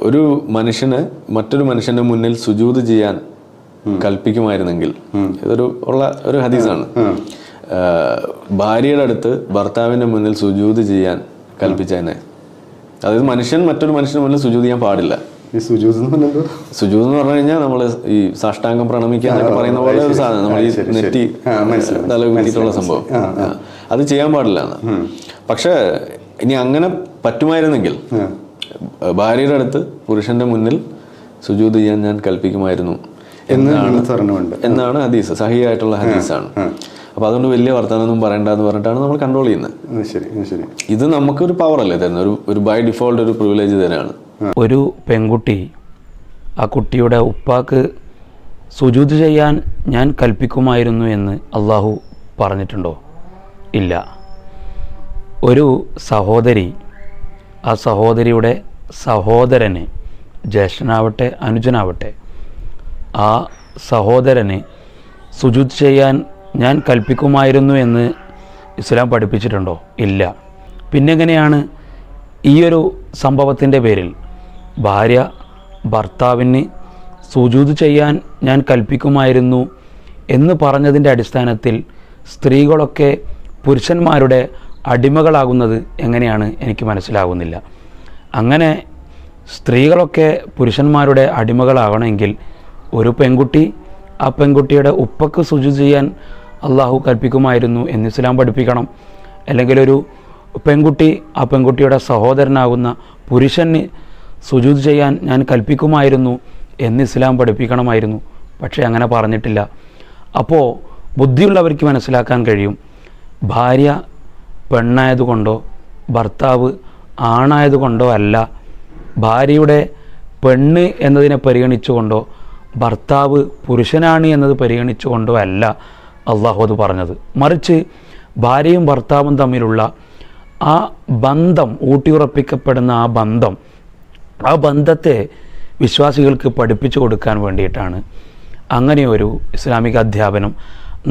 ഒരു മനുഷ്യന് മറ്റൊരു മനുഷ്യന്റെ മുന്നിൽ സുജൂദ് ചെയ്യാൻ കൽപ്പിക്കുമായിരുന്നെങ്കിൽ, ഇതൊരു ഉള്ള ഒരു ഹദീസാണ്. ഭാര്യയുടെ അടുത്ത് ഭർത്താവിന്റെ മുന്നിൽ സുജൂദ് ചെയ്യാൻ കൽപ്പിച്ചതിനെ, അതായത് മനുഷ്യൻ മറ്റൊരു മനുഷ്യന്റെ മുന്നിൽ സുജൂദ് ചെയ്യാൻ പാടില്ല. സുജൂദ് എന്ന് പറഞ്ഞു കഴിഞ്ഞാൽ നമ്മള് ഈ സാഷ്ടാംഗം പ്രണമിക്കുക എന്നൊക്കെ പറയുന്ന പോലെ ഒരു സാധനം, നമ്മൾ ഈ നെറ്റി തല കുത്തിയിട്ടുള്ള സംഭവം, അത് ചെയ്യാൻ പാടില്ല. പക്ഷെ ഇനി അങ്ങനെ പറ്റുമായിരുന്നെങ്കിൽ ഭാര്യയുടെ അടുത്ത് പുരുഷന്റെ മുന്നിൽ സുജൂദ് ചെയ്യാൻ ഞാൻ കൽപ്പിക്കുമായിരുന്നു എന്നാണ് ഹദീസ്. സഹിയായിട്ടുള്ള ഹദീസാണ്. അപ്പൊ അതുകൊണ്ട് വലിയ വർത്തമാനമൊന്നും പറയണ്ടെന്ന് പറഞ്ഞിട്ടാണ് നമ്മൾ കൺട്രോൾ ചെയ്യുന്നത്. ഇത് നമുക്കൊരു പവർ അല്ലേ തരുന്നത്, ഒരു ബൈ ഡിഫോൾട്ട് ഒരു പ്രിവിലേജ് തന്നെയാണ്. ഒരു പെൺകുട്ടി ആ കുട്ടിയുടെ ഉപ്പാക്ക് സുജൂദ് ചെയ്യാൻ ഞാൻ കൽപ്പിക്കുമായിരുന്നു എന്ന് അള്ളാഹു പറഞ്ഞിട്ടുണ്ടോ? ഇല്ല. ഒരു സഹോദരി ആ സഹോദരിയുടെ സഹോദരന്, ജ്യേഷ്ഠനാവട്ടെ അനുജനാവട്ടെ, ആ സഹോദരന് സുജൂദ് ചെയ്യാൻ ഞാൻ കൽപ്പിക്കുമായിരുന്നു എന്ന് ഇസ്ലാം പഠിപ്പിച്ചിട്ടുണ്ടോ? ഇല്ല. പിന്നെങ്ങനെയാണ് ഈ ഒരു സംഭവത്തിൻ്റെ പേരിൽ ഭാര്യ ഭർത്താവിന് സുജൂദ് ചെയ്യാൻ ഞാൻ കൽപ്പിക്കുമായിരുന്നു എന്ന് പറഞ്ഞതിൻ്റെ അടിസ്ഥാനത്തിൽ സ്ത്രീകളൊക്കെ പുരുഷന്മാരുടെ അടിമകളാകുന്നത് എങ്ങനെയാണ് എനിക്ക് മനസ്സിലാകുന്നില്ല. അങ്ങനെ സ്ത്രീകളൊക്കെ പുരുഷന്മാരുടെ അടിമകളാകണമെങ്കിൽ ഒരു പെൺകുട്ടി ആ പെൺകുട്ടിയുടെ ഉപ്പക്ക് സുജൂദ് ചെയ്യാൻ അള്ളാഹു കൽപ്പിക്കുമായിരുന്നു എന്ന് ഇസ്ലാം പഠിപ്പിക്കണം. അല്ലെങ്കിൽ ഒരു പെൺകുട്ടി ആ പെൺകുട്ടിയുടെ സഹോദരനാകുന്ന പുരുഷന് സുജൂദ് ചെയ്യാൻ ഞാൻ കൽപ്പിക്കുമായിരുന്നു എന്ന് ഇസ്ലാം പഠിപ്പിക്കണമായിരുന്നു. പക്ഷേ അങ്ങനെ പറഞ്ഞിട്ടില്ല. അപ്പോൾ ബുദ്ധിയുള്ളവർക്ക് മനസ്സിലാക്കാൻ കഴിയും, ഭാര്യ പെണ്ണായതുകൊണ്ടോ ഭർത്താവ് ആണായതുകൊണ്ടോ അല്ല, ഭാര്യയുടെ പെണ്ണ് എന്നതിനെ പരിഗണിച്ചുകൊണ്ടോ ഭർത്താവ് പുരുഷനാണ് എന്നത് പരിഗണിച്ചുകൊണ്ടോ അല്ല അള്ളാഹു അത് പറഞ്ഞത്. മറിച്ച് ഭാര്യയും ഭർത്താവും തമ്മിലുള്ള ആ ബന്ധം, ഊട്ടിയുറപ്പിക്കപ്പെടുന്ന ആ ബന്ധത്തെ വിശ്വാസികൾക്ക് പഠിപ്പിച്ചു കൊടുക്കാൻ വേണ്ടിയിട്ടാണ് അങ്ങനെയൊരു ഇസ്ലാമിക അധ്യാപനം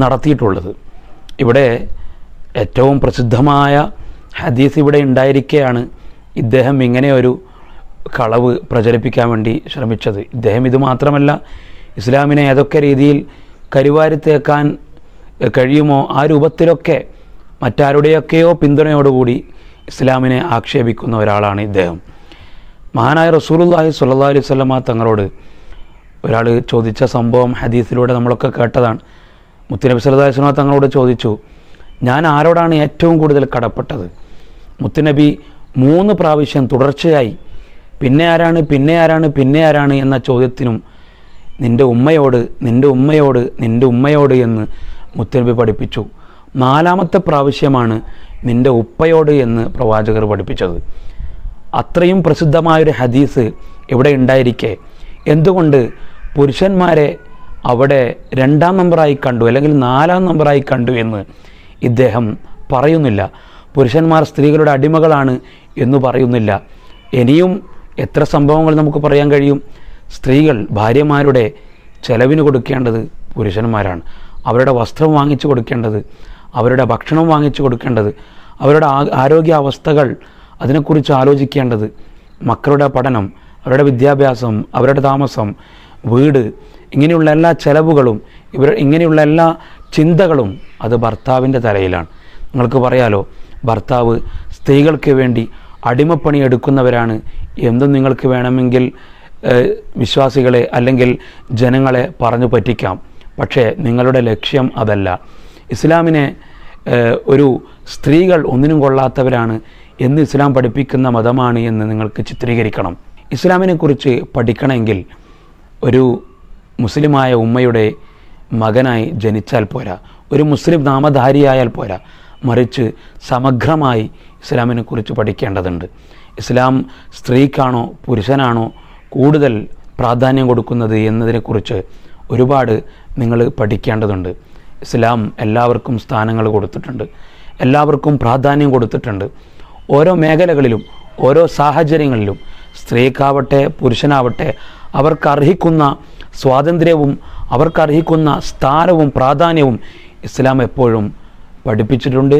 നടത്തിയിട്ടുള്ളത്. ഇവിടെ ഏറ്റവും പ്രസിദ്ധമായ ഹദീസ് ഇവിടെ ഉണ്ടായിരിക്കെയാണ് ഇദ്ദേഹം ഇങ്ങനെയൊരു കളവ് പ്രചരിപ്പിക്കാൻ വേണ്ടി ശ്രമിച്ചത്. ഇദ്ദേഹം ഇത് മാത്രമല്ല, ഇസ്ലാമിനെ ഏതൊക്കെ രീതിയിൽ കരിവാരിത്തേക്കാൻ കഴിയുമോ ആ രൂപത്തിലൊക്കെ മറ്റാരുടെയൊക്കെയോ പിന്തുണയോടുകൂടി ഇസ്ലാമിനെ ആക്ഷേപിക്കുന്ന ഒരാളാണ് ഇദ്ദേഹം. മഹാനായ റസൂലുള്ളാഹി സ്വല്ലല്ലാഹു അലൈഹി വസല്ലമ തങ്ങളോട് ഒരാൾ ചോദിച്ച സംഭവം ഹദീസിലൂടെ നമ്മളൊക്കെ കേട്ടതാണ്. മുത്തുനബി സല്ലല്ലാഹു അലൈഹി വസല്ലമ തങ്ങളോട് ചോദിച്ചു, ഞാൻ ആരോടാണ് ഏറ്റവും കൂടുതൽ കടപ്പെട്ടത്? മുത്തുനബി 3 പ്രാവശ്യം തുടർച്ചയായി പിന്നെ ആരാണ് എന്ന ചോദ്യത്തിനും നിൻ്റെ ഉമ്മയോട് എന്ന് മുത്തുനബി പഠിപ്പിച്ചു. 4ാമത്തെ പ്രാവശ്യമാണ് നിൻ്റെ ഉപ്പയോട് എന്ന് പ്രവാചകർ പഠിപ്പിച്ചത്. അത്രയും പ്രസിദ്ധമായൊരു ഹദീസ് ഇവിടെ ഉണ്ടായിരിക്കെ എന്തുകൊണ്ട് പുരുഷന്മാരെ അവിടെ 2ാം നമ്പറായി കണ്ടു അല്ലെങ്കിൽ 4ാം നമ്പറായി കണ്ടു എന്ന് ഇദ്ദേഹം പറയുന്നില്ല. പുരുഷന്മാർ സ്ത്രീകളുടെ അടിമകളാണ് എന്ന് പറയുന്നില്ല. ഇനിയും എത്ര സംഭവങ്ങൾ നമുക്ക് പറയാൻ കഴിയും. സ്ത്രീകൾ ഭാര്യമാരുടെ ചെലവിന് കൊടുക്കേണ്ടത് പുരുഷന്മാരാണ്. അവരുടെ വസ്ത്രം വാങ്ങിച്ചു കൊടുക്കേണ്ടത്, അവരുടെ ഭക്ഷണം വാങ്ങിച്ചു കൊടുക്കേണ്ടത്, അവരുടെ ആരോഗ്യാവസ്ഥകൾ അതിനെക്കുറിച്ച് ആലോചിക്കേണ്ടത്, മക്കളുടെ പഠനം, അവരുടെ വിദ്യാഭ്യാസം, അവരുടെ താമസം, വീട്, ഇങ്ങനെയുള്ള എല്ലാ ചെലവുകളും ഇങ്ങനെയുള്ള എല്ലാ ചിന്തകളും അത് ഭർത്താവിൻ്റെ തലയിലാണ്. നിങ്ങൾക്ക് പറയാലോ, ഭർത്താവ് സ്ത്രീകൾക്ക് വേണ്ടി അടിമപ്പണി എടുക്കുന്നവരാണ് എന്തും നിങ്ങൾക്ക് വേണമെങ്കിൽ വിശ്വാസികളെ അല്ലെങ്കിൽ ജനങ്ങളെ പറഞ്ഞു പറ്റിക്കാം. പക്ഷേ നിങ്ങളുടെ ലക്ഷ്യം അതല്ല. ഇസ്ലാമിനെ ഒരു സ്ത്രീകൾ ഒന്നിനും കൊള്ളാത്തവരാണ് എന്ന് ഇസ്ലാം പഠിപ്പിക്കുന്ന മതമാണ് എന്ന് നിങ്ങൾക്ക് ചിത്രീകരിക്കണം. ഇസ്ലാമിനെക്കുറിച്ച് പഠിക്കണമെങ്കിൽ ഒരു മുസ്ലിമായ ഉമ്മയുടെ മകനായി ജനിച്ചാൽ പോരാ, ഒരു മുസ്ലിം നാമധാരിയായാൽ പോരാ, മറിച്ച് സമഗ്രമായി ഇസ്ലാമിനെക്കുറിച്ച് പഠിക്കേണ്ടതുണ്ട്. ഇസ്ലാം സ്ത്രീക്കാണോ പുരുഷനാണോ കൂടുതൽ പ്രാധാന്യം കൊടുക്കുന്നത് എന്നതിനെക്കുറിച്ച് ഒരുപാട് നിങ്ങൾ പഠിക്കേണ്ടതുണ്ട്. ഇസ്ലാം എല്ലാവർക്കും സ്ഥാനങ്ങൾ കൊടുത്തിട്ടുണ്ട്, എല്ലാവർക്കും പ്രാധാന്യം കൊടുത്തിട്ടുണ്ട്. ഓരോ മേഖലകളിലും ഓരോ സാഹചര്യങ്ങളിലും സ്ത്രീക്കാവട്ടെ പുരുഷനാവട്ടെ അവർക്കർഹിക്കുന്ന സ്വാതന്ത്ര്യവും അവർക്കർഹിക്കുന്ന സ്ഥാനവും പ്രാധാന്യവും ഇസ്ലാം എപ്പോഴും പഠിപ്പിച്ചിട്ടുണ്ട്,